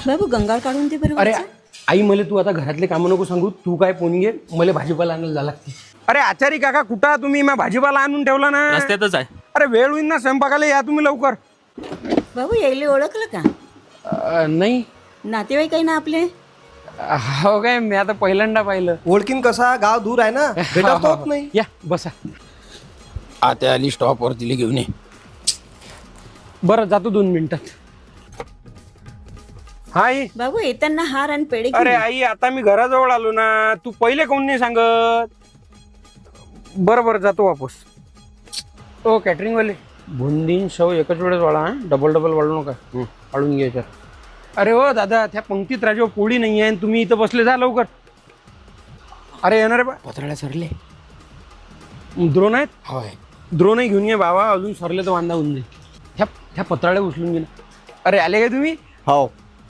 बाबू गंगाळ काढून दे बरं. अरे आई मला तू आता घरातले कामं नको सांगू, तू काय फोन घे, मला भाजीपाला आणायला जा लागते. अरे आचारी काका कुठं तुम्ही? मी भाजीपाला आणून ठेवला ना. रस्त्यातच आहे. अरे वेळ होईल ना स्वयंपाकाला, या तुम्ही लवकर. बाबू यायले ओळखलं का? नाही. नातेवाईक आहे ना आपले. हो काय, मी आता पहिल्यांदा पाहिलं. ओळखीन कसा, गाव दूर आहे ना, भेटत होत नाही. या बसा. आता आली स्टॉपवर, तिला घेऊन ये. बरं जातो 2 मिनिटात. हाय बाबू येताना हार आणि पेढे घेऊन अरे ये. आई, आता मी घराजवळ आलो ना, तू पहिले कोण नाही सांगत. बरं बरं जातो वापस. ओ कॅटरिंग वाले, बुंदीन शेव एकच वेळेस वाढा, डबल डबल वाढू नका. वाढून घ्यायच्या. अरे हो दादा, त्या पंक्तीत राजावर पोळी नाही आहे, तुम्ही इथं बसले, जा लवकर. अरे येणार रे बा, पत्राळ्या सरले. द्रोण आहेत. होय, द्रोणही घेऊन ये बाबा, अजून सरले तर वांदा होऊन जाईल. ह्या पत्राळ्या उचलून घे ना. अरे आले काय तुम्ही? हो